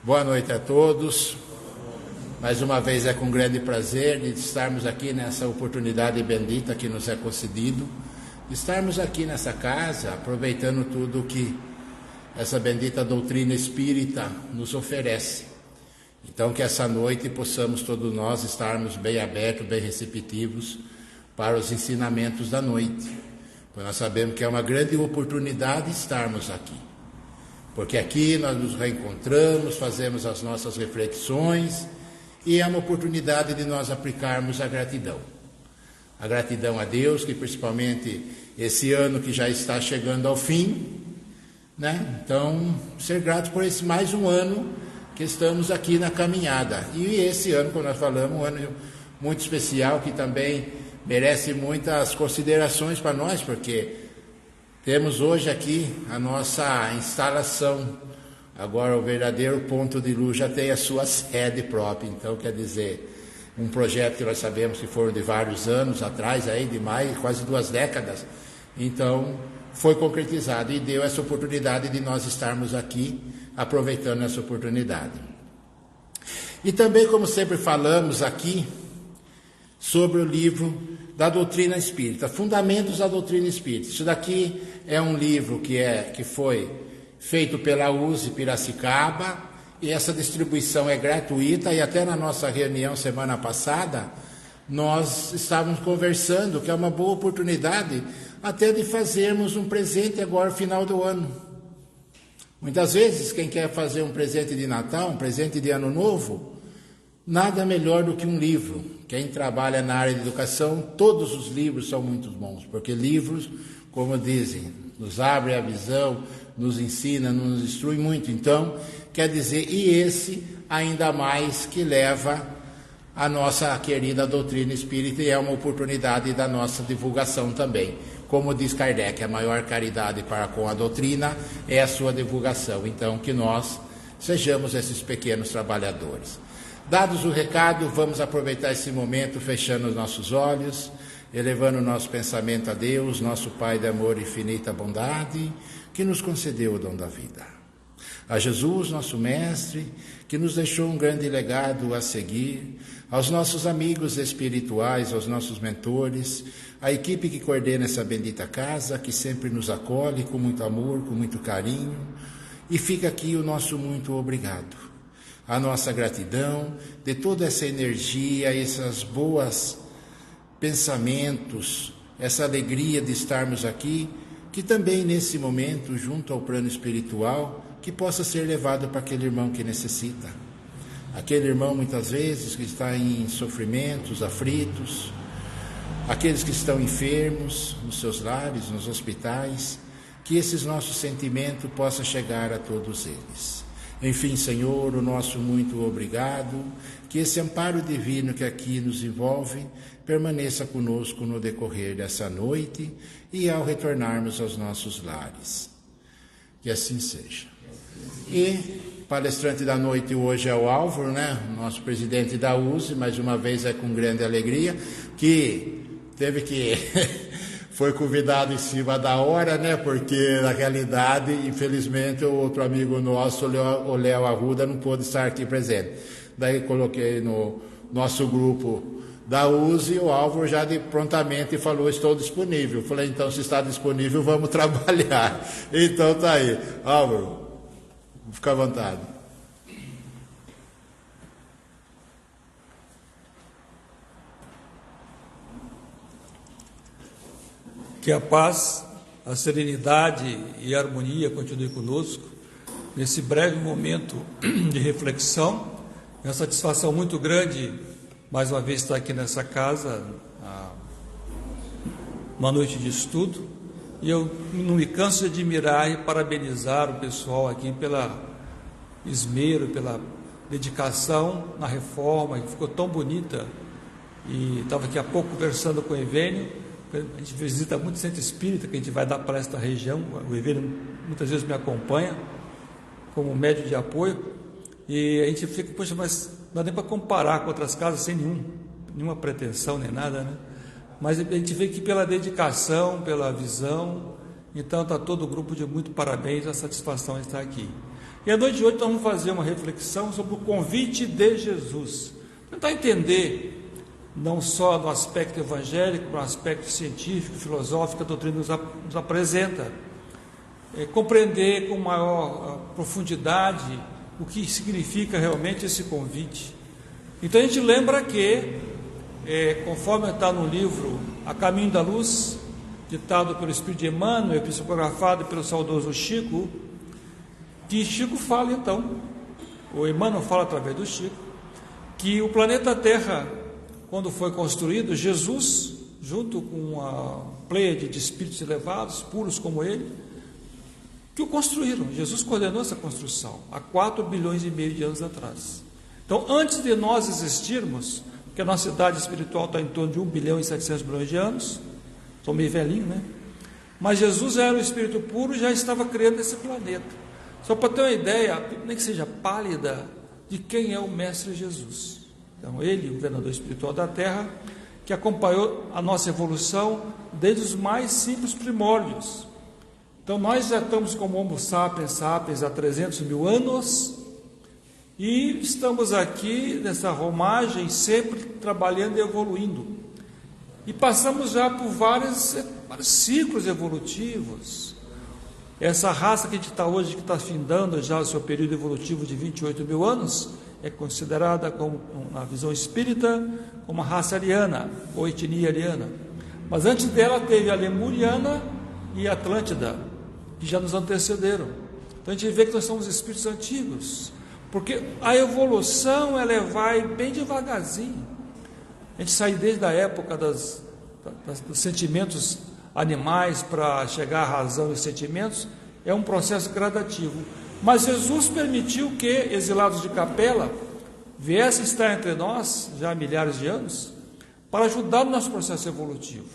Boa noite a todos. Mais uma vez é com grande prazer de estarmos aqui nessa oportunidade bendita que nos é concedido, de estarmos aqui nessa casa, aproveitando tudo que essa bendita doutrina espírita nos oferece. Então que essa noite possamos todos nós estarmos bem abertos, bem receptivos para os ensinamentos da noite. Pois nós sabemos que é uma grande oportunidade estarmos aqui. Porque aqui nós nos reencontramos, fazemos as nossas reflexões e é uma oportunidade de nós aplicarmos a gratidão. A gratidão a Deus, que principalmente esse ano que já está chegando ao fim, né? Então, ser gratos por esse mais um ano que estamos aqui na caminhada. E esse ano, como nós falamos, um ano muito especial que também merece muitas considerações para nós, porque temos hoje aqui a nossa instalação. Agora o verdadeiro ponto de luz já tem a sua sede própria. Então, quer dizer, um projeto que nós sabemos que foram de vários anos atrás, aí, de mais, quase 2 décadas. Então, foi concretizado e deu essa oportunidade de nós estarmos aqui, aproveitando essa oportunidade. E também, como sempre falamos aqui, sobre o livro da doutrina espírita, Fundamentos da Doutrina Espírita. Isso daqui é um livro que foi feito pela USE Piracicaba, e essa distribuição é gratuita, e até na nossa reunião semana passada, nós estávamos conversando que é uma boa oportunidade até de fazermos um presente agora no final do ano. Muitas vezes, quem quer fazer um presente de Natal, um presente de Ano Novo, nada melhor do que um livro. Quem trabalha na área de educação, todos os livros são muito bons, porque livros, como dizem, nos abrem a visão, nos ensina, nos instrui muito. Então, quer dizer, e esse ainda mais que leva a nossa querida doutrina espírita, e é uma oportunidade da nossa divulgação também. Como diz Kardec, a maior caridade para com a doutrina é a sua divulgação. Então, que nós sejamos esses pequenos trabalhadores. Dados o recado, vamos aproveitar esse momento fechando os nossos olhos, elevando o nosso pensamento a Deus, nosso Pai de amor e infinita bondade, que nos concedeu o dom da vida. A Jesus, nosso Mestre, que nos deixou um grande legado a seguir, aos nossos amigos espirituais, aos nossos mentores, a equipe que coordena essa bendita casa, que sempre nos acolhe com muito amor, com muito carinho, e fica aqui o nosso muito obrigado. A nossa gratidão de toda essa energia, esses bons pensamentos, essa alegria de estarmos aqui, que também nesse momento, junto ao plano espiritual, que possa ser levado para aquele irmão que necessita. Aquele irmão, muitas vezes, que está em sofrimentos, aflitos, aqueles que estão enfermos nos seus lares, nos hospitais, que esses nossos sentimentos possam chegar a todos eles. Enfim, Senhor, o nosso muito obrigado, que esse amparo divino que aqui nos envolve permaneça conosco no decorrer dessa noite e ao retornarmos aos nossos lares. Que assim seja. E palestrante da noite hoje é o Álvaro, né? Nosso presidente da USE, mais uma vez é com grande alegria, que teve que... Foi convidado em cima da hora, né? Porque na realidade, infelizmente, o outro amigo nosso, o Léo Arruda, não pôde estar aqui presente. Daí coloquei no nosso grupo da USE e o Álvaro já prontamente falou: estou disponível. Falei: então, se está disponível, vamos trabalhar. Então tá aí. Álvaro, fica à vontade. Que a paz, a serenidade e a harmonia continue conosco nesse breve momento de reflexão. É uma satisfação muito grande, mais uma vez, estar aqui nessa casa, uma noite de estudo. E eu não me canso de admirar e parabenizar o pessoal aqui pela esmero, pela dedicação na reforma, que ficou tão bonita. E estava aqui há pouco conversando com o Evênio. A gente visita muito centro espírita, que a gente vai dar para esta região. O Evênio muitas vezes me acompanha como médio de apoio, e a gente fica, poxa, mas não dá nem para comparar com outras casas sem nenhuma pretensão nem nada, né? Mas a gente vê que pela dedicação, pela visão, então está todo o grupo de muito parabéns, a satisfação de estar aqui. E à noite de hoje nós vamos fazer uma reflexão sobre o convite de Jesus. Tentar entender, não só no aspecto evangélico, no aspecto científico, filosófico, a doutrina nos apresenta. Compreender com maior profundidade o que significa realmente esse convite. Então a gente lembra que, conforme está no livro A Caminho da Luz, ditado pelo Espírito de Emmanuel, psicografado pelo saudoso Chico, que Chico fala então, o Emmanuel fala através do Chico, que o planeta Terra, quando foi construído, Jesus, junto com uma pleiade de espíritos elevados, puros como ele, que o construíram. Jesus coordenou essa construção há 4,5 bilhões de anos atrás. Então, antes de nós existirmos, porque a nossa idade espiritual está em torno de 1,7 bilhão de anos, estou meio velhinho, né? Mas Jesus já era o Espírito puro e já estava criando esse planeta. Só para ter uma ideia, nem que seja pálida, de quem é o Mestre Jesus. Então, ele, o governador espiritual da Terra, que acompanhou a nossa evolução desde os mais simples primórdios. Então, nós já estamos como Homo sapiens há 300 mil anos, e estamos aqui nessa romagem, sempre trabalhando e evoluindo. E passamos já por vários ciclos evolutivos. Essa raça que a gente está hoje, que está findando já o seu período evolutivo de 28 mil anos, é considerada, como, na visão espírita, como a raça ariana, ou etnia ariana. Mas antes dela teve a lemuriana e a Atlântida, que já nos antecederam. Então a gente vê que nós somos espíritos antigos, porque a evolução ela vai bem devagarzinho. A gente sai desde a época dos sentimentos animais para chegar à razão e sentimentos, é um processo gradativo. Mas Jesus permitiu que exilados de Capela viessem estar entre nós, já há milhares de anos, para ajudar no nosso processo evolutivo,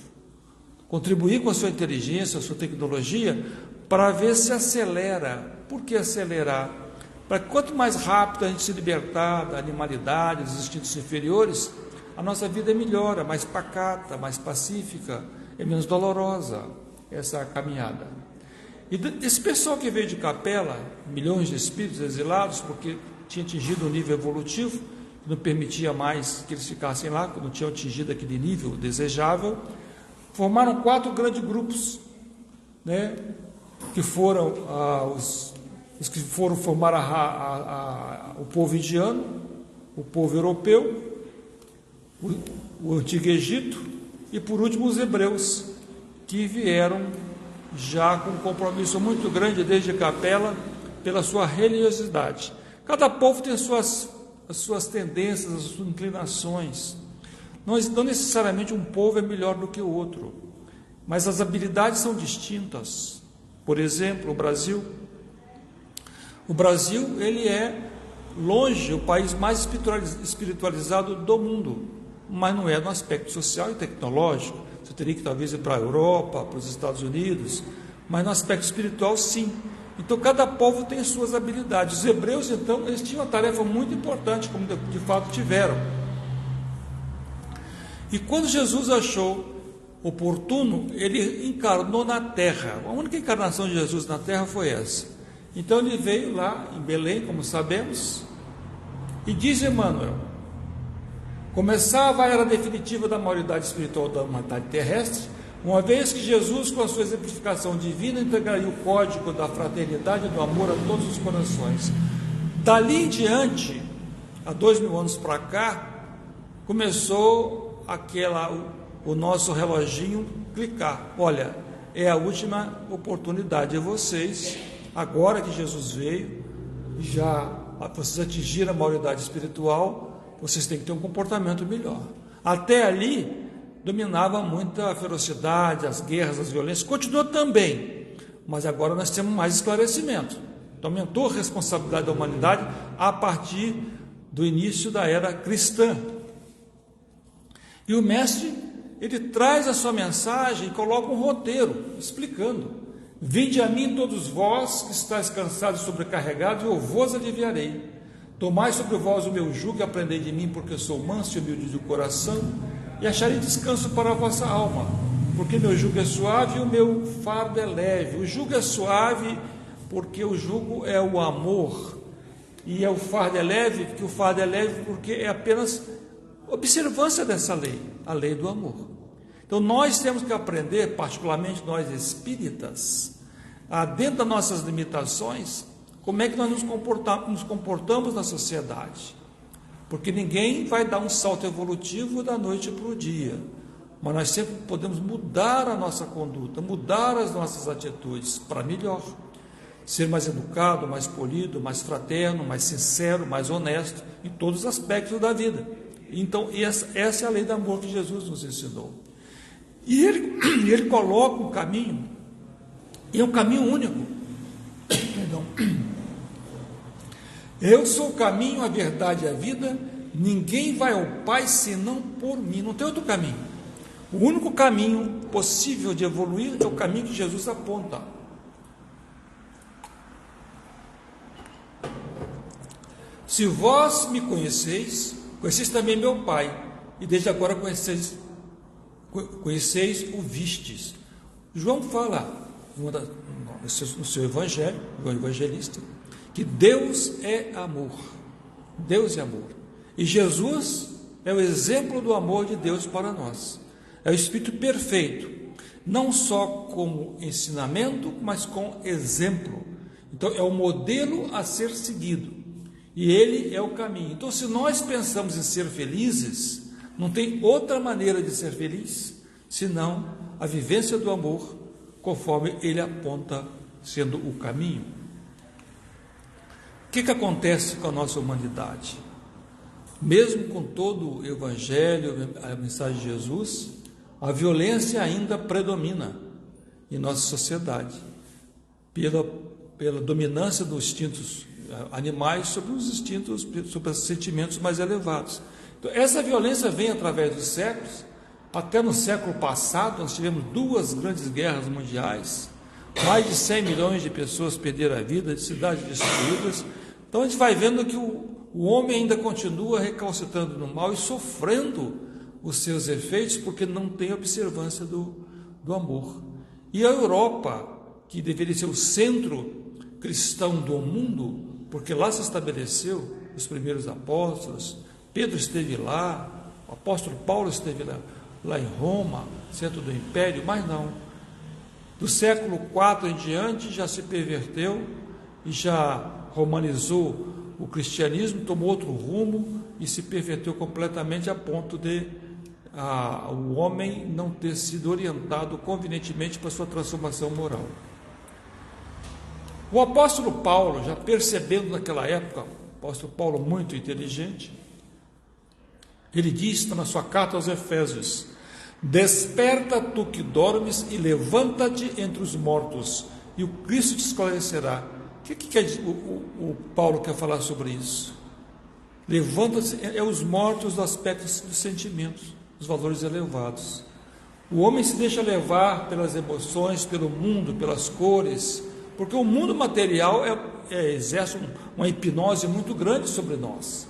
contribuir com a sua inteligência, a sua tecnologia, para ver se acelera. Por que acelerar? Para que quanto mais rápido a gente se libertar da animalidade, dos instintos inferiores, a nossa vida melhora, mais pacata, mais pacífica, é menos dolorosa essa caminhada. E esse pessoal que veio de Capela, milhões de espíritos exilados, porque tinha atingido um nível evolutivo, que não permitia mais que eles ficassem lá, que não tinham atingido aquele nível desejável, formaram 4 grandes grupos, né, que foram os que foram formar o povo indiano, o povo europeu, o Antigo Egito e, por último, os hebreus, que vieram já com um compromisso muito grande desde Capela pela sua religiosidade. Cada povo tem as suas tendências, as suas inclinações. Não necessariamente um povo é melhor do que o outro, mas as habilidades são distintas. Por exemplo, o Brasil ele é longe o país mais espiritualizado do mundo, mas não é no aspecto social e tecnológico. Você teria que talvez ir para a Europa, para os Estados Unidos, mas no aspecto espiritual sim. Então cada povo tem suas habilidades. Os hebreus então, eles tinham uma tarefa muito importante, como de fato tiveram. E quando Jesus achou oportuno, ele encarnou na terra. A única encarnação de Jesus na terra foi essa. Então ele veio lá em Belém, como sabemos, e diz Emmanuel, começava a era definitiva da maioridade espiritual da humanidade terrestre, uma vez que Jesus, com a sua exemplificação divina, entregaria o código da fraternidade e do amor a todos os corações. Dali em diante, há 2.000 anos para cá, começou o nosso reloginho clicar. Olha, é a última oportunidade de vocês, agora que Jesus veio, já vocês atingiram a maioridade espiritual, vocês têm que ter um comportamento melhor. Até ali, dominava muita ferocidade, as guerras, as violências, continua também, mas agora nós temos mais esclarecimento. Então aumentou a responsabilidade da humanidade a partir do início da era cristã. E o mestre, ele traz a sua mensagem e coloca um roteiro, explicando: vinde a mim todos vós que estáis cansados e sobrecarregados, e eu vos aliviarei. Tomai sobre vós o meu jugo e aprendei de mim, porque eu sou manso e humilde de coração, e acharei descanso para a vossa alma, porque meu jugo é suave e o meu fardo é leve. O jugo é suave porque o jugo é o amor, e o fardo é leve, porque o fardo é leve porque é apenas observância dessa lei, a lei do amor. Então nós temos que aprender, particularmente nós espíritas, dentro das nossas limitações, como é que nós nos comportamos na sociedade. Porque ninguém vai dar um salto evolutivo da noite para o dia, mas nós sempre podemos mudar a nossa conduta, mudar as nossas atitudes para melhor. Ser mais educado, mais polido, mais fraterno, mais sincero, mais honesto, em todos os aspectos da vida. Então, essa é a lei do amor que Jesus nos ensinou. E ele coloca um caminho, e é um caminho único. Perdão. Eu sou o caminho, a verdade e a vida, ninguém vai ao Pai senão por mim. Não tem outro caminho. O único caminho possível de evoluir é o caminho que Jesus aponta. Se vós me conheceis, conheceis também meu Pai, e desde agora conheceis o vistes. João fala no seu evangelho, o evangelista, que Deus é amor. Deus é amor. E Jesus é o exemplo do amor de Deus para nós. É o Espírito perfeito, não só como ensinamento, mas com exemplo. Então é o modelo a ser seguido. E ele é o caminho. Então, se nós pensamos em ser felizes, não tem outra maneira de ser feliz, senão a vivência do amor, conforme ele aponta, sendo o caminho. O que acontece com a nossa humanidade? Mesmo com todo o Evangelho, a mensagem de Jesus, a violência ainda predomina em nossa sociedade, pela dominância dos instintos animais sobre os instintos, sobre os sentimentos mais elevados. Então, essa violência vem através dos séculos. Até no século passado nós tivemos 2 grandes guerras mundiais, mais de 100 milhões de pessoas perderam a vida, de cidades destruídas. Então a gente vai vendo que o homem ainda continua recalcitrando no mal e sofrendo os seus efeitos, porque não tem observância do amor. E a Europa, que deveria ser o centro cristão do mundo, porque lá se estabeleceu os primeiros apóstolos, Pedro esteve lá, o apóstolo Paulo esteve lá em Roma, centro do império, mas não. Do século IV em diante já se perverteu e já romanizou o cristianismo, tomou outro rumo e se perverteu completamente a ponto de o homem não ter sido orientado convenientemente para a sua transformação moral. O apóstolo Paulo, já percebendo naquela época, o apóstolo Paulo muito inteligente, ele diz na sua carta aos Efésios: desperta tu que dormes e levanta-te entre os mortos, e o Cristo te esclarecerá. O que o Paulo quer falar sobre isso? Levanta-se, é os mortos do aspecto dos sentimentos, dos valores elevados. O homem se deixa levar pelas emoções, pelo mundo, pelas cores, porque o mundo material exerce uma hipnose muito grande sobre nós.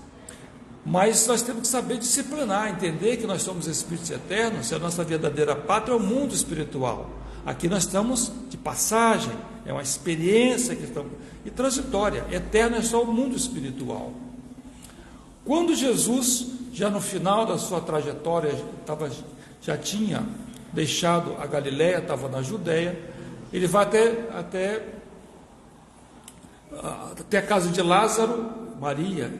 Mas nós temos que saber disciplinar, entender que nós somos espíritos eternos, e a nossa verdadeira pátria é o mundo espiritual. Aqui nós estamos de passagem, é uma experiência que estamos, e transitória, eterna é só o mundo espiritual. Quando Jesus, já no final da sua trajetória, já tinha deixado a Galiléia, estava na Judéia, ele vai até a casa de Lázaro, Maria,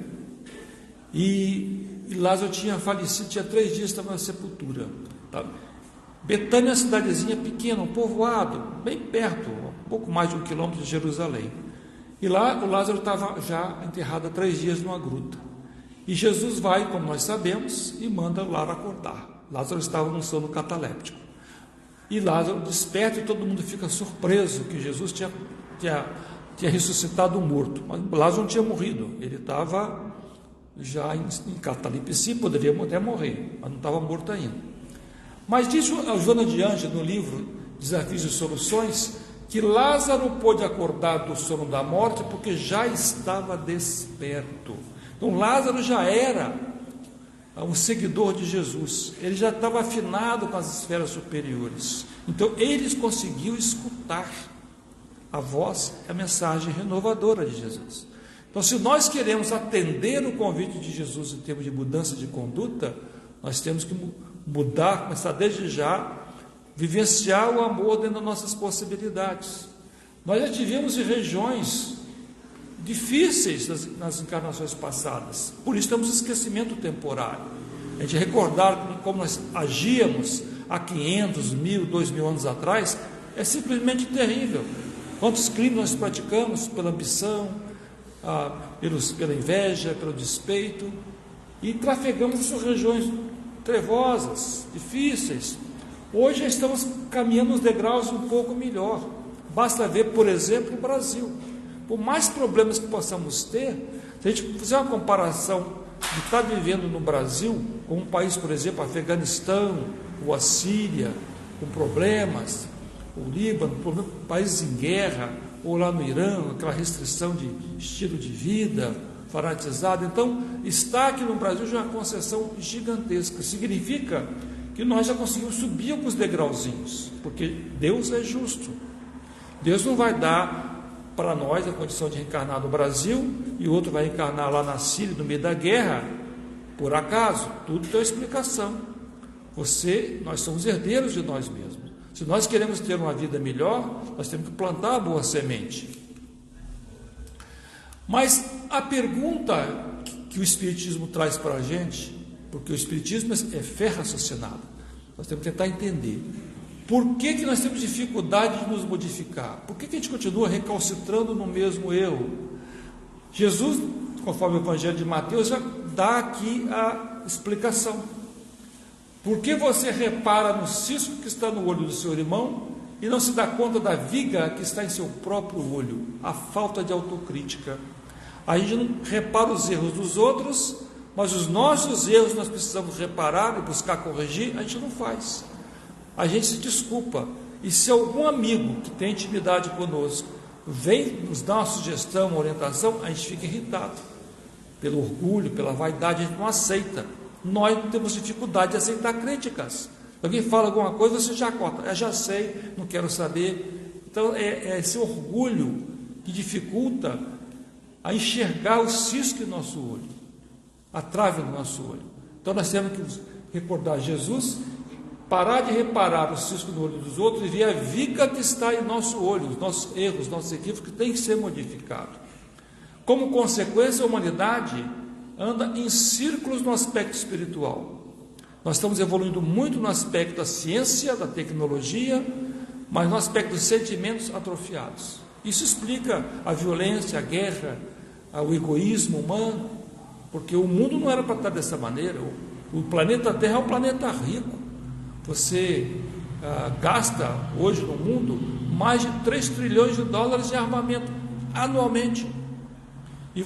e Lázaro tinha falecido, tinha 3 dias, estava na sepultura. Tá? Betânia é uma cidadezinha pequena, um povoado, bem perto, um pouco mais de 1 quilômetro de Jerusalém. E lá o Lázaro estava já enterrado há 3 dias numa gruta. E Jesus vai, como nós sabemos, e manda Lázaro acordar. Lázaro estava num sono cataléptico. E Lázaro desperta e todo mundo fica surpreso que Jesus tinha ressuscitado um morto. Mas Lázaro não tinha morrido, ele estava já em catalepsia, poderia até morrer, mas não estava morto ainda. Mas diz a Joana de Ângeles, no livro Desafios e Soluções, que Lázaro pôde acordar do sono da morte porque já estava desperto. Então Lázaro já era um seguidor de Jesus, ele já estava afinado com as esferas superiores. Então ele conseguiu escutar A voz é a mensagem renovadora de Jesus. Então, se nós queremos atender o convite de Jesus em termos de mudança de conduta, nós temos que mudar, começar desde já, vivenciar o amor dentro das nossas possibilidades. Nós já tivemos em regiões difíceis nas encarnações passadas, por isso temos esquecimento temporário. A gente recordar como nós agíamos há 500, 1000, 2000 anos atrás, é simplesmente terrível. Quantos crimes nós praticamos pela ambição, pela inveja, pelo despeito, e trafegamos essas regiões trevosas, difíceis. Hoje já estamos caminhando os degraus um pouco melhor. Basta ver, por exemplo, o Brasil. Por mais problemas que possamos ter, se a gente fizer uma comparação de estar vivendo no Brasil com um país, por exemplo, Afeganistão, ou a Síria, com problemas, o Líbano, países em guerra, ou lá no Irã, aquela restrição de estilo de vida, fanatizado. Então, estar aqui no Brasil já é uma concessão gigantesca. Significa que nós já conseguimos subir alguns degrauzinhos, porque Deus é justo. Deus não vai dar para nós a condição de reencarnar no Brasil e o outro vai reencarnar lá na Síria, no meio da guerra, por acaso. Tudo tem uma explicação. Nós somos herdeiros de nós mesmos. Se nós queremos ter uma vida melhor, nós temos que plantar a boa semente. Mas a pergunta que o Espiritismo traz para a gente, porque o Espiritismo é fé raciocinada, nós temos que tentar entender por que nós temos dificuldade de nos modificar, por que a gente continua recalcitrando no mesmo erro. Jesus, conforme o Evangelho de Mateus, já dá aqui a explicação. Por que você repara no cisco que está no olho do seu irmão e não se dá conta da viga que está em seu próprio olho? A falta de autocrítica. A gente não repara os erros dos outros, mas os nossos erros nós precisamos reparar e buscar corrigir, a gente não faz. A gente se desculpa. E se algum amigo que tem intimidade conosco vem nos dar uma sugestão, uma orientação, a gente fica irritado. Pelo orgulho, pela vaidade, a gente não aceita. Nós temos dificuldade de aceitar críticas. Alguém fala alguma coisa, você já corta. Eu já sei, não quero saber. Então, é esse orgulho que dificulta a enxergar o cisco no nosso olho, a trave no nosso olho. Então, nós temos que recordar Jesus, parar de reparar o cisco no olho dos outros e ver a viga que está em nosso olho, os nossos erros, os nossos equívocos, que tem que ser modificado. Como consequência, a humanidade anda em círculos no aspecto espiritual. Nós estamos evoluindo muito no aspecto da ciência, da tecnologia, mas no aspecto dos sentimentos atrofiados. Isso explica a violência, a guerra, o egoísmo humano, porque o mundo não era para estar dessa maneira. O planeta Terra é um planeta rico. Você gasta hoje no mundo mais de 3 trilhões de dólares em armamento anualmente. E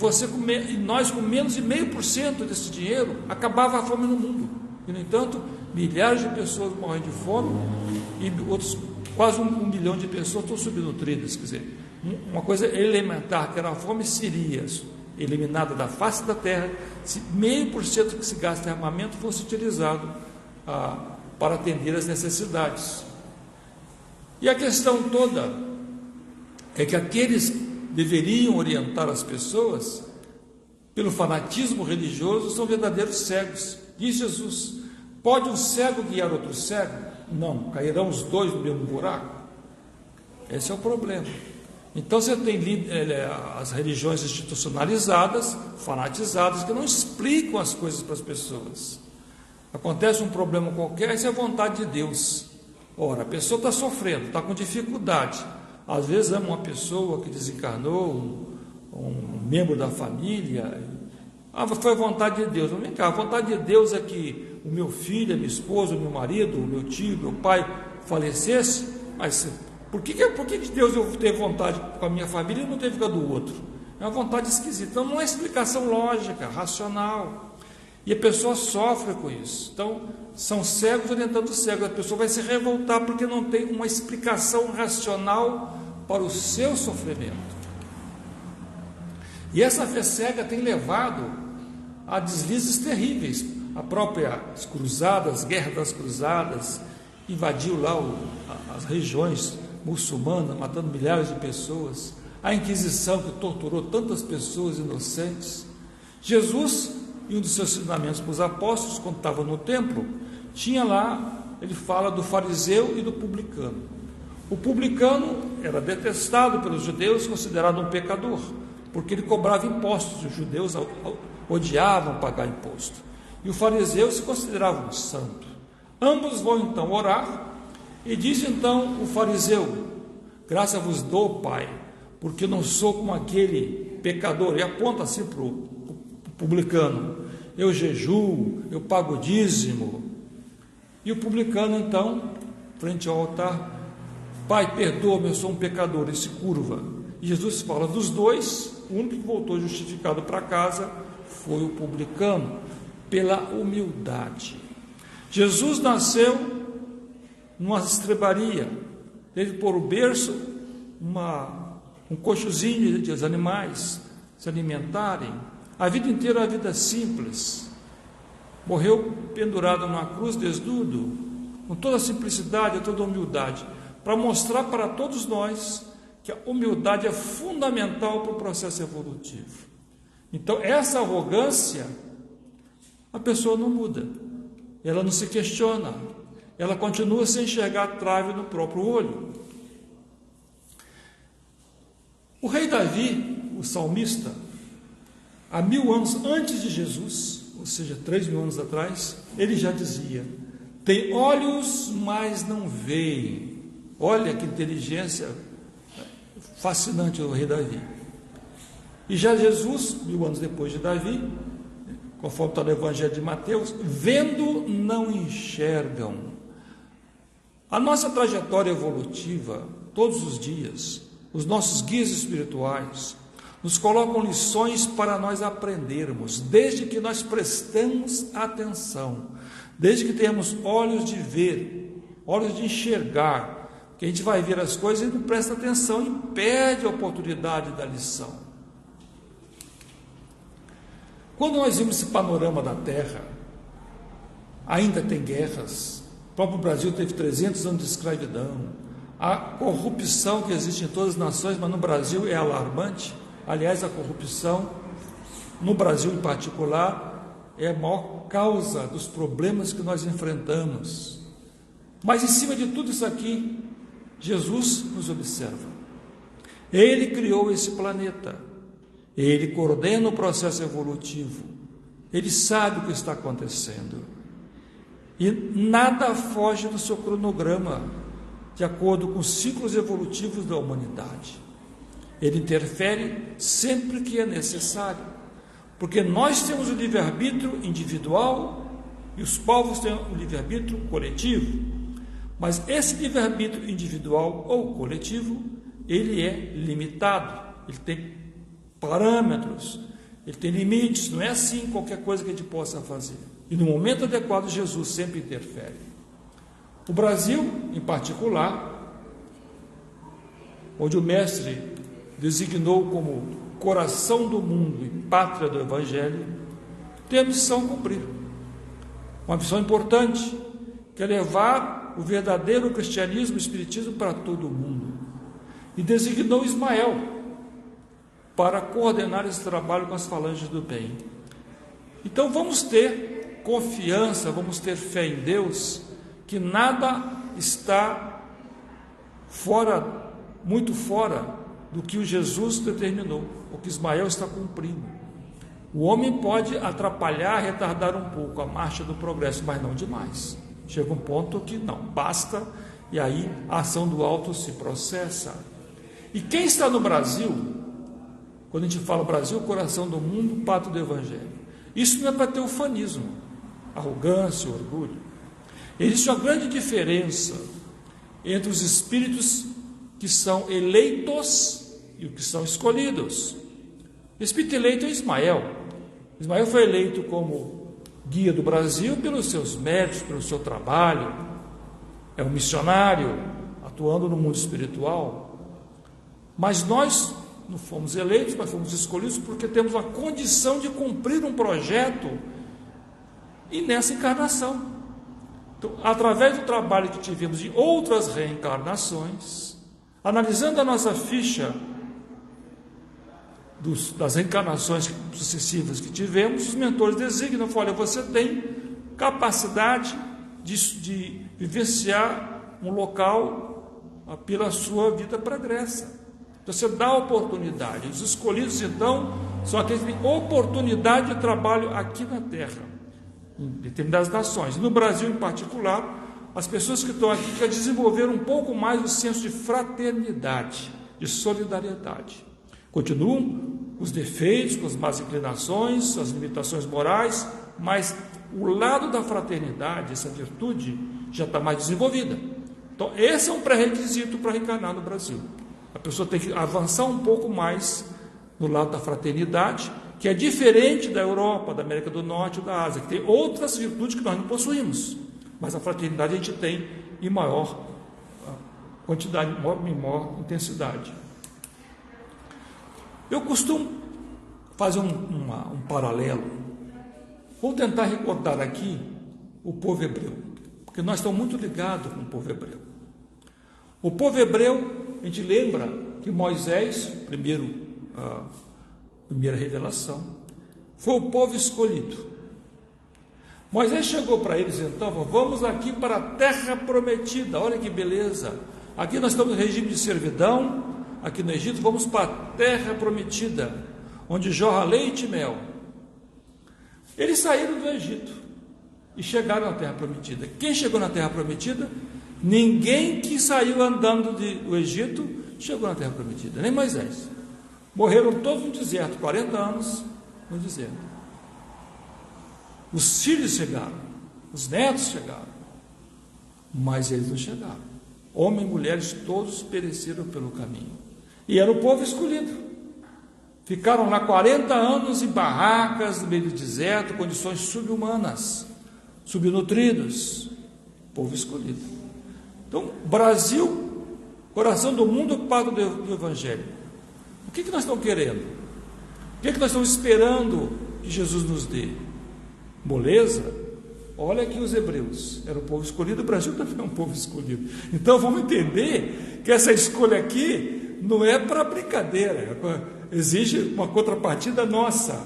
nós com menos de 0,5% desse dinheiro, acabava a fome no mundo. E, no entanto, milhares de pessoas morrem de fome e outros, quase 1 milhão de pessoas estão subnutridas. Quer dizer, uma coisa elementar, que era a fome, seria eliminada da face da terra se 0,5% que se gasta em armamento fosse utilizado para atender às necessidades. E a questão toda é que aqueles deveriam orientar as pessoas pelo fanatismo religioso são verdadeiros cegos. Diz Jesus: pode um cego guiar outro cego? Não, cairão os dois no mesmo buraco. Esse é o problema. Então você tem as religiões institucionalizadas, fanatizadas, que não explicam as coisas para as pessoas. Acontece um problema qualquer, isso é a vontade de Deus. Ora, a pessoa está sofrendo, está com dificuldade. Às vezes ama uma pessoa que desencarnou, um membro da família. Foi a vontade de Deus. Não, vem cá, a vontade de Deus é que o meu filho, a minha esposa, o meu marido, o meu tio, meu pai falecesse. Mas por que Deus teve vontade com a minha família e não teve com a do outro? É uma vontade esquisita. Então não é explicação lógica, racional. E a pessoa sofre com isso. Então, são cegos orientando cegos. A pessoa vai se revoltar porque não tem uma explicação racional para o seu sofrimento. E essa fé cega tem levado a deslizes terríveis. A própria Guerra das Cruzadas, invadiu lá as regiões muçulmana, matando milhares de pessoas, a Inquisição que torturou tantas pessoas inocentes. Jesus, em um dos seus ensinamentos para os apóstolos, quando estava no templo, tinha lá, ele fala do fariseu e do publicano. O publicano era detestado pelos judeus, considerado um pecador, porque ele cobrava impostos. Os judeus odiavam pagar imposto. E o fariseu se considerava um santo. Ambos vão então orar, e diz então o fariseu: graças vos dou, Pai, porque não sou como aquele pecador. E aponta assim para o publicano: eu jejuo, eu pago dízimo. E o publicano então, frente ao altar: Pai, perdoa-me, eu sou um pecador. E se curva. E Jesus fala dos dois, o único que voltou justificado para casa foi o publicano, pela humildade. Jesus nasceu numa estrebaria, teve por o berço um cochozinho de animais se alimentarem, a vida inteira a vida simples, morreu pendurado numa cruz desnudo, com toda a simplicidade, toda a humildade, para mostrar para todos nós que a humildade é fundamental para o processo evolutivo. Então essa arrogância, a pessoa não muda, ela não se questiona, ela continua sem enxergar a trave no próprio olho. O rei Davi, o salmista, há 1000 anos antes de Jesus, ou seja, 3000 anos atrás, ele já dizia: tem olhos, mas não veem. Olha que inteligência fascinante do rei Davi. E já Jesus, 1000 anos depois de Davi, conforme está no Evangelho de Mateus, vendo não enxergam. A nossa trajetória evolutiva, todos os dias, os nossos guias espirituais, nos colocam lições para nós aprendermos, desde que nós prestemos atenção, desde que tenhamos olhos de ver, olhos de enxergar, que a gente vai ver as coisas e não presta atenção e perde a oportunidade da lição. Quando nós vimos esse panorama da Terra, ainda tem guerras, o próprio Brasil teve 300 anos de escravidão, a corrupção que existe em todas as nações, mas no Brasil é alarmante. Aliás, a corrupção, no Brasil em particular, é a maior causa dos problemas que nós enfrentamos. Mas em cima de tudo isso aqui, Jesus nos observa. Ele criou esse planeta, ele coordena o processo evolutivo, ele sabe o que está acontecendo, e nada foge do seu cronograma, de acordo com os ciclos evolutivos da humanidade. Ele interfere sempre que é necessário, porque nós temos o livre-arbítrio individual e os povos têm o livre-arbítrio coletivo, mas esse livre-arbítrio individual ou coletivo, ele é limitado, ele tem parâmetros, ele tem limites, não é assim qualquer coisa que a gente possa fazer. E no momento adequado, Jesus sempre interfere. O Brasil, em particular, onde o Mestre designou como coração do mundo e pátria do Evangelho, tem a missão a cumprir. Uma missão importante, que é levar o verdadeiro cristianismo e espiritismo para todo o mundo. E designou Ismael para coordenar esse trabalho com as falanges do bem. Então vamos ter confiança, vamos ter fé em Deus, que nada está fora, muito fora do que o Jesus determinou, o que Ismael está cumprindo. O homem pode atrapalhar, retardar um pouco a marcha do progresso, mas não demais. Chega um ponto que não, basta, e aí a ação do alto se processa. E quem está no Brasil, quando a gente fala Brasil, coração do mundo, pátria do Evangelho, isso não é para ter ufanismo, arrogância, orgulho. Existe uma grande diferença entre os espíritos que são eleitos e os que são escolhidos. O espírito eleito é Ismael. Ismael foi eleito como guia do Brasil pelos seus méritos, pelo seu trabalho. É um missionário atuando no mundo espiritual. Mas nós não fomos eleitos, mas fomos escolhidos porque temos a condição de cumprir um projeto e nessa encarnação. Então, através do trabalho que tivemos em outras reencarnações, Analisando a nossa ficha das reencarnações sucessivas que tivemos, os mentores designam, olha, você tem capacidade de vivenciar um local pela sua vida pregressa. Então, você dá oportunidade. Os escolhidos, então, são aqueles que têm oportunidade de trabalho aqui na Terra, em determinadas nações. No Brasil, em particular, as pessoas que estão aqui querem desenvolver um pouco mais o senso de fraternidade, de solidariedade. Continuam os defeitos, com as más inclinações, as limitações morais, mas o lado da fraternidade, essa virtude, já está mais desenvolvida. Então, esse é um pré-requisito para reencarnar no Brasil. A pessoa tem que avançar um pouco mais no lado da fraternidade, que é diferente da Europa, da América do Norte e da Ásia, que tem outras virtudes que nós não possuímos. Mas a fraternidade a gente tem em maior quantidade, em maior intensidade. Eu costumo fazer um paralelo. Vou tentar recordar aqui o povo hebreu, porque nós estamos muito ligados com o povo hebreu. O povo hebreu, a gente lembra que Moisés, primeira revelação, foi o povo escolhido. Moisés chegou para eles, então, vamos aqui para a terra prometida, olha que beleza. Aqui nós estamos no regime de servidão, aqui no Egito, vamos para a terra prometida, onde jorra leite e mel. Eles saíram do Egito e chegaram na terra prometida. Quem chegou na terra prometida? Ninguém que saiu andando do Egito chegou na terra prometida, nem Moisés. Morreram todos no deserto, 40 anos no deserto. Os filhos chegaram, os netos chegaram, mas eles não chegaram. Homens e mulheres todos pereceram pelo caminho. E era o povo escolhido. Ficaram lá 40 anos em barracas no meio do deserto, condições subhumanas, subnutridos. Povo escolhido. Então, Brasil, coração do mundo ocupado do Evangelho. O que nós estamos querendo? O que nós estamos esperando que Jesus nos dê? Moleza? Olha aqui os hebreus, era o povo escolhido, o Brasil também é um povo escolhido. Então vamos entender que essa escolha aqui não é para brincadeira, exige uma contrapartida nossa.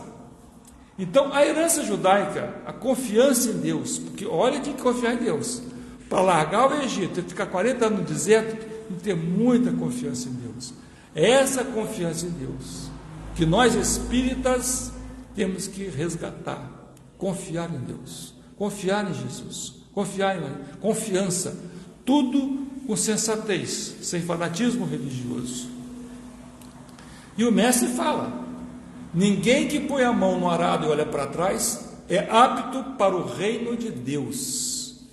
Então a herança judaica, a confiança em Deus, porque olha, tem que confiar em Deus. Para largar o Egito e ficar 40 anos no deserto, tem que ter muita confiança em Deus. É essa confiança em Deus que nós espíritas temos que resgatar, confiar em Deus. Confiar em Jesus, confiança, tudo com sensatez, sem fanatismo religioso. E o mestre fala: ninguém que põe a mão no arado e olha para trás é apto para o reino de Deus.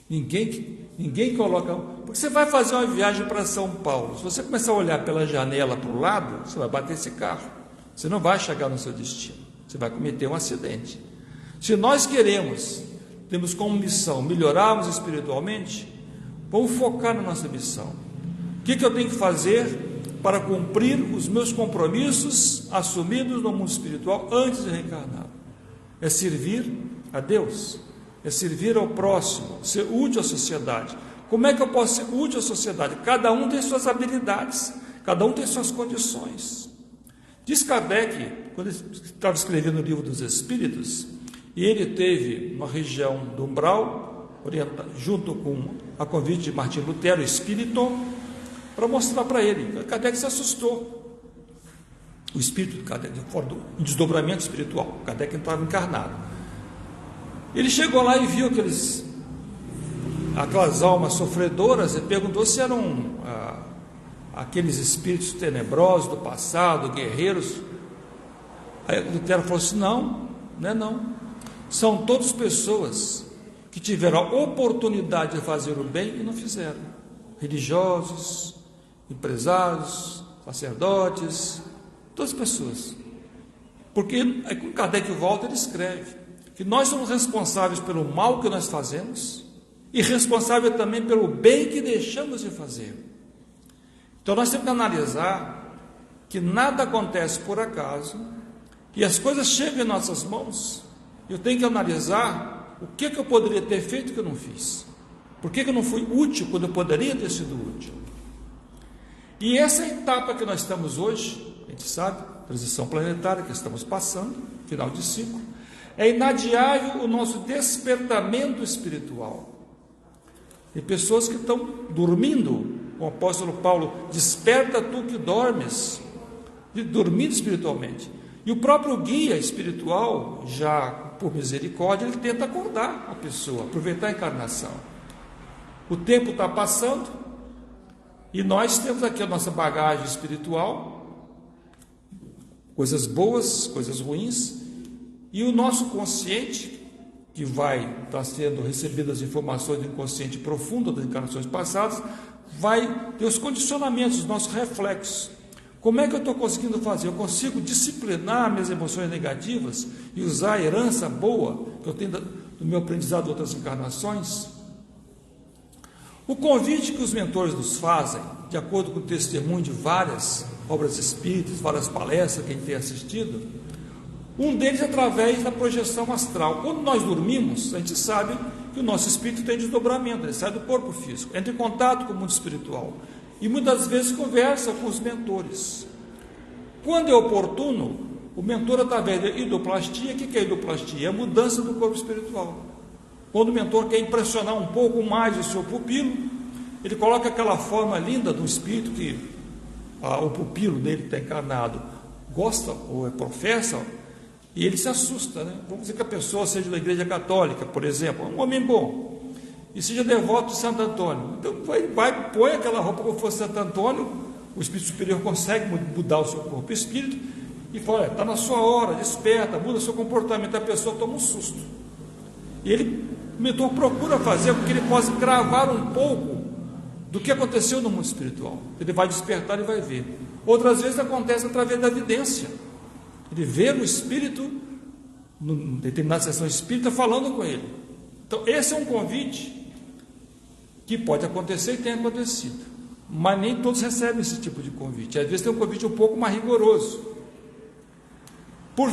Ninguém coloca. Porque você vai fazer uma viagem para São Paulo, se você começar a olhar pela janela para o lado, você vai bater esse carro, você não vai chegar no seu destino, você vai cometer um acidente. Se nós temos como missão melhorarmos espiritualmente, vamos focar na nossa missão. O que eu tenho que fazer para cumprir os meus compromissos assumidos no mundo espiritual antes de reencarnar? É servir a Deus, é servir ao próximo, ser útil à sociedade. Como é que eu posso ser útil à sociedade? Cada um tem suas habilidades, cada um tem suas condições. Diz Kardec, quando ele estava escrevendo o Livro dos Espíritos, e ele teve uma região do umbral, junto com a convite de Martim Lutero, espírito, para mostrar para ele. Kardec se assustou. O espírito de Kardec, fora do desdobramento espiritual. Kardec entrava encarnado. Ele chegou lá e viu aquelas almas sofredoras e perguntou se eram aqueles espíritos tenebrosos do passado, guerreiros. Aí Lutero falou assim: não é não. São todas pessoas que tiveram a oportunidade de fazer o bem e não fizeram. Religiosos, empresários, sacerdotes, todas as pessoas. Porque aí, quando Kardec volta, ele escreve que nós somos responsáveis pelo mal que nós fazemos e responsáveis também pelo bem que deixamos de fazer. Então nós temos que analisar que nada acontece por acaso e as coisas chegam em nossas mãos. Eu tenho que analisar o que eu poderia ter feito que eu não fiz. Por que eu não fui útil quando eu poderia ter sido útil? E essa etapa que nós estamos hoje, a gente sabe, transição planetária que estamos passando, final de ciclo, é inadiável o nosso despertamento espiritual. Tem pessoas que estão dormindo, o apóstolo Paulo, desperta tu que dormes, dormindo espiritualmente. E o próprio guia espiritual, já por misericórdia, ele tenta acordar a pessoa, aproveitar a encarnação. O tempo está passando e nós temos aqui a nossa bagagem espiritual, coisas boas, coisas ruins, e o nosso consciente, que vai estar sendo recebido as informações do inconsciente profundo das encarnações passadas, vai ter os condicionamentos, os nossos reflexos. Como é que eu estou conseguindo fazer? Eu consigo disciplinar minhas emoções negativas e usar a herança boa que eu tenho do meu aprendizado de outras encarnações? O convite que os mentores nos fazem, de acordo com o testemunho de várias obras espíritas, várias palestras que a gente tem assistido, um deles é através da projeção astral. Quando nós dormimos, a gente sabe que o nosso espírito tem desdobramento, ele sai do corpo físico, entra em contato com o mundo espiritual e muitas vezes conversa com os mentores. Quando é oportuno, o mentor, através da hidroplastia, o que é hidroplastia? É a mudança do corpo espiritual. Quando o mentor quer impressionar um pouco mais o seu pupilo, ele coloca aquela forma linda do espírito que o pupilo dele está encarnado gosta ou professa, e ele se assusta, né? Vamos dizer que a pessoa seja da igreja católica, por exemplo, um homem bom, e seja devoto de Santo Antônio. Então põe aquela roupa como fosse Santo Antônio, o espírito superior consegue mudar o seu corpo e espírito, e fala, está na sua hora, desperta, muda o seu comportamento. A pessoa toma um susto. E o mentor procura fazer com que ele possa gravar um pouco do que aconteceu no mundo espiritual. Ele vai despertar e vai ver. Outras vezes acontece através da evidência. Ele vê o espírito, em determinada sessão espírita, falando com ele. Então, esse é um convite que pode acontecer e tem acontecido. Mas nem todos recebem esse tipo de convite. Às vezes tem um convite um pouco mais rigoroso.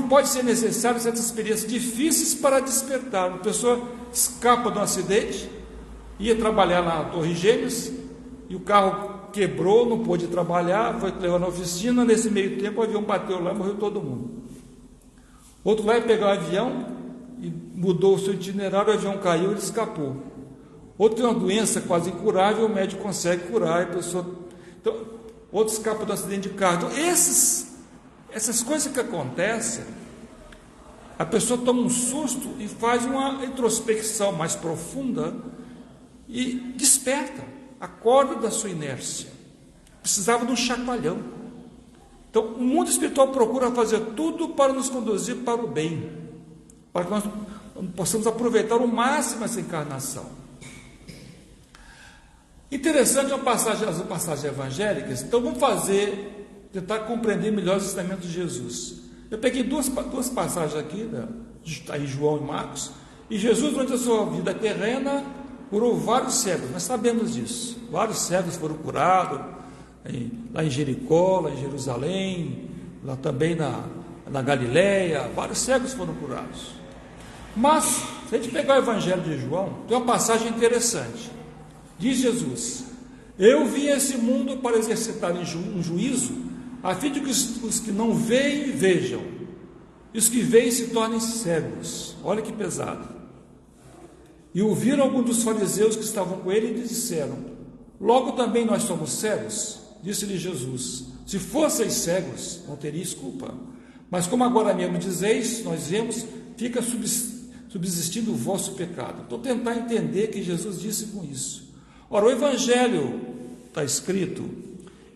Pode ser necessário certas experiências difíceis para despertar. Uma pessoa escapa de um acidente, ia trabalhar na Torre Gêmeas, e o carro quebrou, não pôde trabalhar, foi levar na oficina. Nesse meio tempo o avião bateu lá e morreu todo mundo. Outro lá ia pegar o avião e mudou o seu itinerário, o avião caiu e ele escapou. Outro tem uma doença quase incurável, o médico consegue curar, a pessoa... Então, outro escapa do acidente de carro. Então, essas coisas que acontecem, a pessoa toma um susto e faz uma introspecção mais profunda e desperta, acorda da sua inércia. Precisava de um chacoalhão. Então, o mundo espiritual procura fazer tudo para nos conduzir para o bem, para que nós possamos aproveitar ao máximo essa encarnação. Interessante as passagens evangélicas. Então, vamos tentar compreender melhor os ensinamentos de Jesus. Eu peguei duas passagens aqui, está em João e Marcos, e Jesus, durante a sua vida terrena, curou vários cegos, nós sabemos disso. Vários cegos foram curados, lá em Jericó, lá em Jerusalém, lá também na Galileia, vários cegos foram curados. Mas, se a gente pegar o Evangelho de João, tem uma passagem interessante. Diz Jesus: eu vim a esse mundo para exercitar um juízo, a fim de que os que não veem, vejam, e os que veem se tornem cegos. Olha que pesado. E ouviram alguns dos fariseus que estavam com ele e lhe disseram: logo também nós somos cegos? Disse-lhe Jesus: se fosseis cegos, não teríeis culpa. Mas como agora mesmo dizeis, nós vemos, fica subsistindo o vosso pecado. Estou tentando entender o que Jesus disse com isso. Ora, o Evangelho está escrito,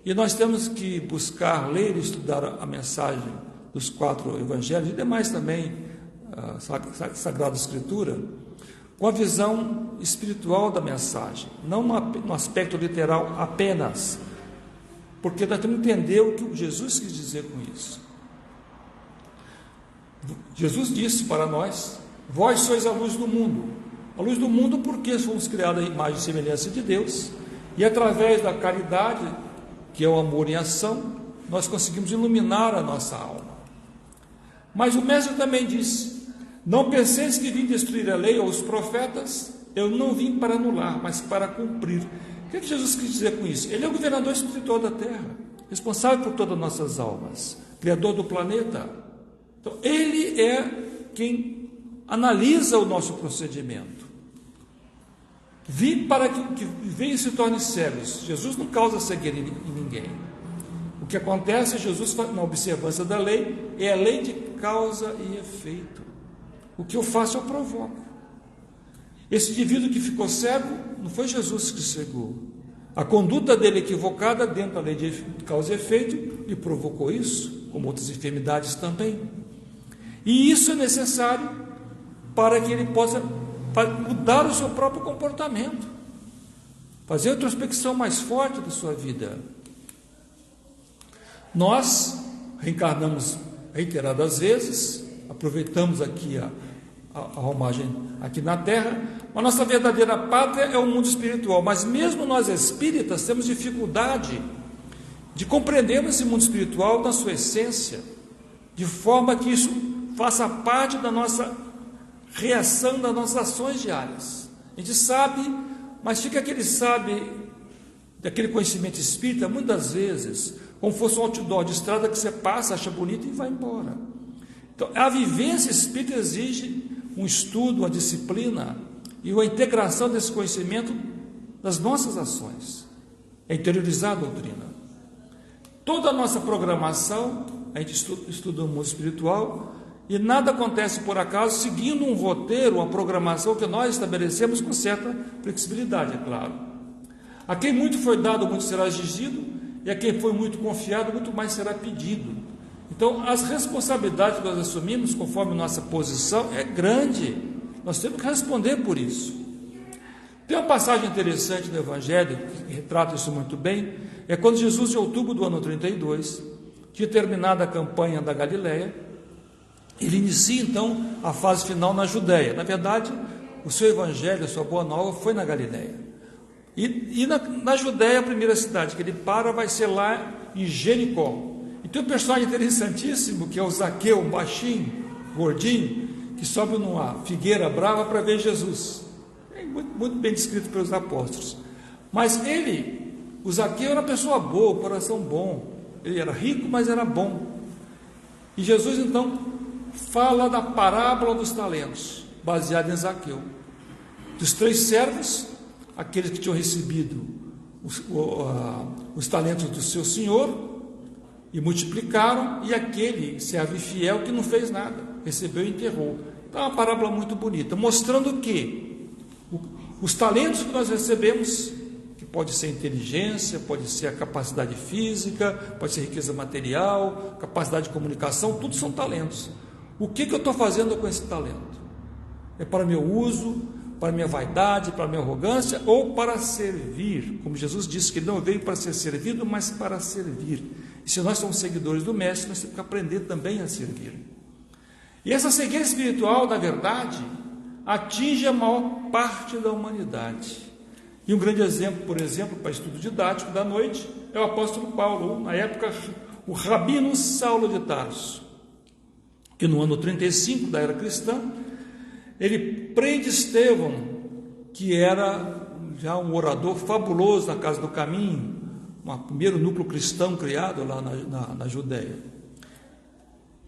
e nós temos que buscar, ler e estudar a mensagem dos 4 Evangelhos, e demais também, a Sagrada Escritura, com a visão espiritual da mensagem, não no aspecto literal apenas, porque nós temos que entender o que Jesus quis dizer com isso. Jesus disse para nós: vós sois a luz do mundo. A luz do mundo porque fomos criados à imagem e semelhança de Deus, e através da caridade, que é o amor em ação, nós conseguimos iluminar a nossa alma. Mas o mestre também disse: não penseis que vim destruir a lei ou os profetas, eu não vim para anular, mas para cumprir. O que Jesus quis dizer com isso? Ele é o governador espiritual da terra, responsável por todas as nossas almas, criador do planeta. Então, ele é quem analisa o nosso procedimento. Vi para que venham e se tornem cegos. Jesus não causa cegueira em ninguém. O que acontece, Jesus, na observância da lei, é a lei de causa e efeito. O que eu faço, eu provoco. Esse indivíduo que ficou cego, não foi Jesus que cegou. A conduta dele equivocada dentro da lei de causa e efeito lhe provocou isso, como outras enfermidades também. E isso é necessário para que ele possa mudar o seu próprio comportamento, fazer a introspecção mais forte da sua vida. Nós reencarnamos reiteradas vezes, aproveitamos aqui a romagem aqui na Terra, mas nossa verdadeira pátria é o mundo espiritual. Mas mesmo nós espíritas temos dificuldade de compreender esse mundo espiritual na sua essência, de forma que isso faça parte da nossa reação, das nossas ações diárias. A gente sabe, mas fica aquele sabe, daquele conhecimento espírita, muitas vezes, como fosse um outdoor de estrada que você passa, acha bonito e vai embora. Então, a vivência espírita exige um estudo, uma disciplina e uma integração desse conhecimento das nossas ações. É interiorizar a doutrina. Toda a nossa programação, a gente estuda o mundo espiritual, e nada acontece por acaso, seguindo um roteiro, uma programação que nós estabelecemos com certa flexibilidade, é claro. A quem muito foi dado, muito será exigido, e a quem foi muito confiado, muito mais será pedido. Então, as responsabilidades que nós assumimos, conforme nossa posição, é grande. Nós temos que responder por isso. Tem uma passagem interessante no Evangelho, que retrata isso muito bem, é quando Jesus, em outubro do ano 32, tinha terminado a campanha da Galileia. Ele inicia, então, a fase final na Judéia. Na verdade, o seu evangelho, a sua boa nova, foi na Galileia. E na Judéia, a primeira cidade que ele para vai ser lá em Jericó. E tem um personagem interessantíssimo, que é o Zaqueu, um baixinho, gordinho, que sobe numa figueira brava para ver Jesus. É muito bem descrito pelos apóstolos. Mas o Zaqueu era uma pessoa boa, coração bom. Ele era rico, mas era bom. E Jesus, então, fala da parábola dos talentos, baseada em Zaqueu. Dos 3 servos, aqueles que tinham recebido os talentos do seu senhor e multiplicaram, e aquele servo infiel que não fez nada, recebeu e enterrou. Então é uma parábola muito bonita, mostrando que os talentos que nós recebemos, que pode ser inteligência, pode ser a capacidade física, pode ser riqueza material, capacidade de comunicação, tudo são talentos. O que eu estou fazendo com esse talento? É para meu uso, para minha vaidade, para minha arrogância, ou para servir? Como Jesus disse que ele não veio para ser servido, mas para servir. E se nós somos seguidores do Mestre, nós temos que aprender também a servir. E essa cegueira espiritual, na verdade, atinge a maior parte da humanidade. E um grande exemplo, por exemplo, para estudo didático da noite, é o apóstolo Paulo, na época, o rabino Saulo de Tarso, que no ano 35 da era cristã, ele prende Estevão, que era já um orador fabuloso na Casa do Caminho, o primeiro núcleo cristão criado lá na Judéia.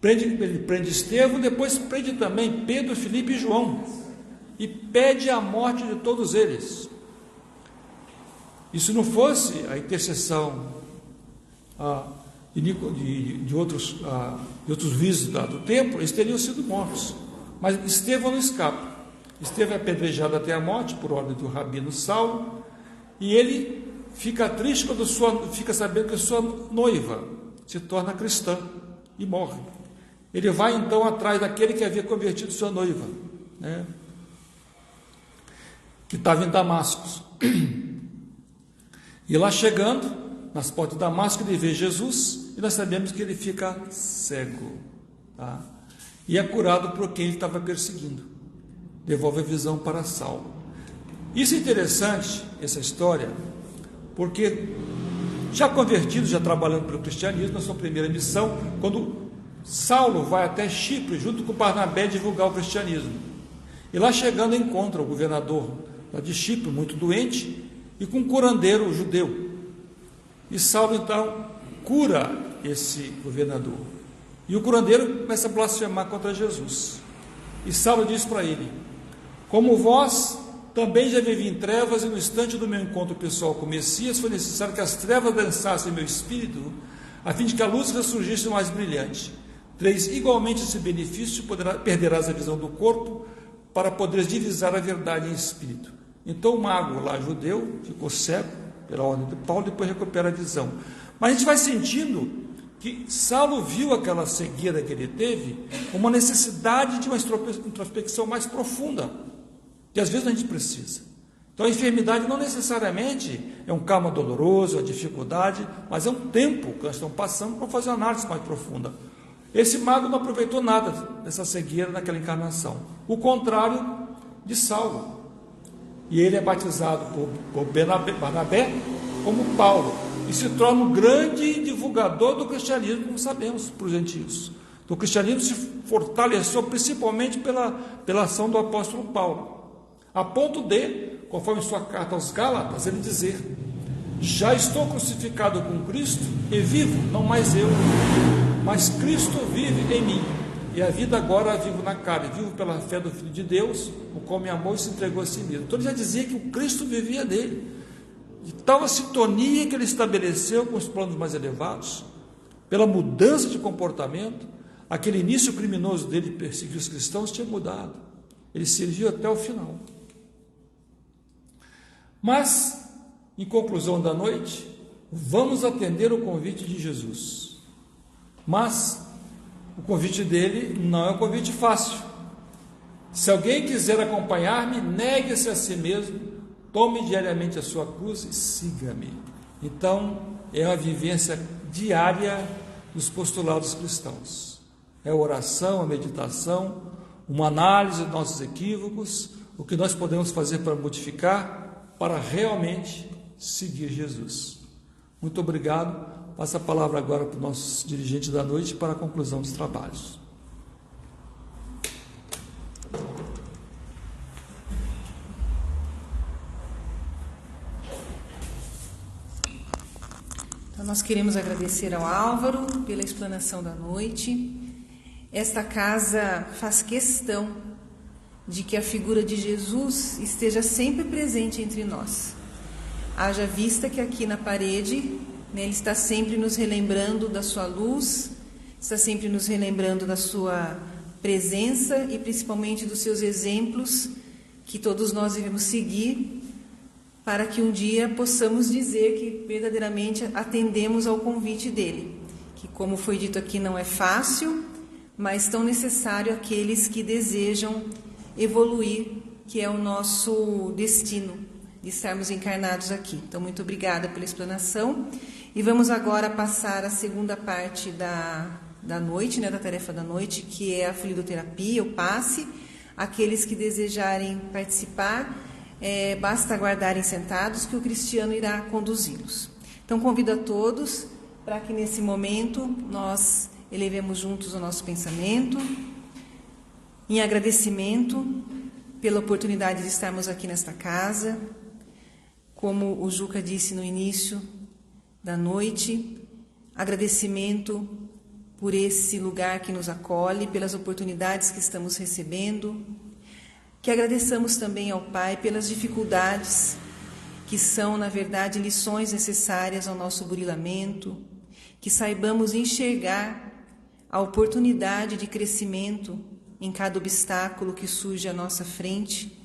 Ele prende Estevão, depois prende também Pedro, Filipe e João, e pede a morte de todos eles. E se não fosse a intercessão de outros juízes do templo, eles teriam sido mortos. Mas Estevão não escapa. Estevão é apedrejado até a morte por ordem do rabino Saulo, e ele fica triste quando fica sabendo que sua noiva se torna cristã e morre. Ele vai então atrás daquele que havia convertido sua noiva, né, que estava em Damasco. E lá chegando, nas portas de Damasco, ele vê Jesus, e nós sabemos que ele fica cego, tá? E é curado por quem ele estava perseguindo. Devolve a visão para Saulo. Isso é interessante, essa história, porque já convertido, já trabalhando pelo cristianismo, na sua primeira missão, quando Saulo vai até Chipre, junto com Barnabé, divulgar o cristianismo. E lá chegando, encontra o governador lá de Chipre, muito doente, e com um curandeiro judeu. E Saulo então cura esse governador. E o curandeiro começa a blasfemar contra Jesus. E Saulo diz para ele: como vós também já vivi em trevas, e no instante do meu encontro pessoal com o Messias foi necessário que as trevas dançassem meu espírito, a fim de que a luz ressurgisse mais brilhante. 3. Igualmente esse benefício perderás a visão do corpo, para poderes divisar a verdade em espírito. Então o mago lá judeu ficou cego pela ordem de Paulo, depois recupera a visão. Mas a gente vai sentindo que Saulo viu aquela cegueira que ele teve, uma necessidade de uma introspecção mais profunda, que às vezes a gente precisa. Então a enfermidade não necessariamente é um karma doloroso, é dificuldade, mas é um tempo que nós estamos passando para fazer uma análise mais profunda. Esse mago não aproveitou nada dessa cegueira naquela encarnação, o contrário de Saulo. E ele é batizado por Barnabé como Paulo, e se torna um grande divulgador do cristianismo, como sabemos, para os gentios. O cristianismo se fortaleceu principalmente pela ação do apóstolo Paulo, a ponto de, conforme sua carta aos Gálatas, ele dizer: já estou crucificado com Cristo e vivo, não mais eu, mas Cristo vive em mim, e a vida agora a vivo na carne, vivo pela fé do Filho de Deus, o qual me amou e se entregou a si mesmo. Então ele já dizia que o Cristo vivia nele, de tal a sintonia que ele estabeleceu com os planos mais elevados, pela mudança de comportamento. Aquele início criminoso dele de perseguir os cristãos tinha mudado, ele serviu até o final. Mas, em conclusão da noite, vamos atender o convite de Jesus. Mas o convite dele não é um convite fácil. Se alguém quiser acompanhar-me, negue-se a si mesmo, tome diariamente a sua cruz e siga-me. Então, é uma vivência diária dos postulados cristãos. É a oração, a meditação, uma análise dos nossos equívocos, o que nós podemos fazer para modificar, para realmente seguir Jesus. Muito obrigado. Passo a palavra agora para o nosso dirigente da noite para a conclusão dos trabalhos. Então, nós queremos agradecer ao Álvaro pela explanação da noite. Esta casa faz questão de que a figura de Jesus esteja sempre presente entre nós. Haja vista que aqui na parede, né, ele está sempre nos relembrando da sua luz, está sempre nos relembrando da sua presença e principalmente dos seus exemplos que todos nós devemos seguir, para que um dia possamos dizer que verdadeiramente atendemos ao convite dele, que, como foi dito aqui, não é fácil, mas tão necessário àqueles que desejam evoluir, que é o nosso destino de estarmos encarnados aqui. Então, muito obrigada pela explanação. E vamos agora passar a segunda parte da noite, né, da tarefa da noite, que é a fluidoterapia, o passe. Aqueles que desejarem participar, basta aguardarem sentados que o Cristiano irá conduzi-los. Então, convido a todos para que nesse momento nós elevemos juntos o nosso pensamento, em agradecimento pela oportunidade de estarmos aqui nesta casa. Como o Juca disse no início da noite, agradecimento por esse lugar que nos acolhe, pelas oportunidades que estamos recebendo, que agradeçamos também ao Pai pelas dificuldades que são, na verdade, lições necessárias ao nosso burilamento, que saibamos enxergar a oportunidade de crescimento em cada obstáculo que surge à nossa frente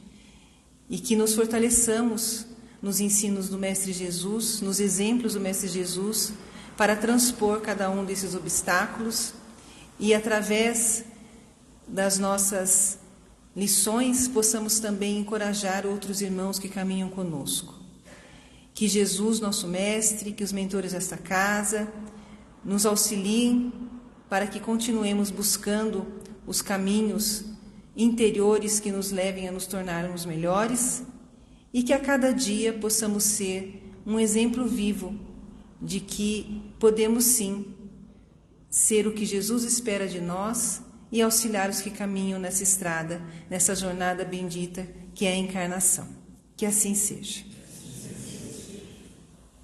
e que nos fortaleçamos nos ensinos do Mestre Jesus, nos exemplos do Mestre Jesus, para transpor cada um desses obstáculos e, através das nossas lições, possamos também encorajar outros irmãos que caminham conosco. Que Jesus, nosso Mestre, que os mentores desta casa, nos auxiliem para que continuemos buscando os caminhos interiores que nos levem a nos tornarmos melhores e que a cada dia possamos ser um exemplo vivo de que podemos sim ser o que Jesus espera de nós e auxiliar os que caminham nessa estrada, nessa jornada bendita que é a encarnação. Que assim seja.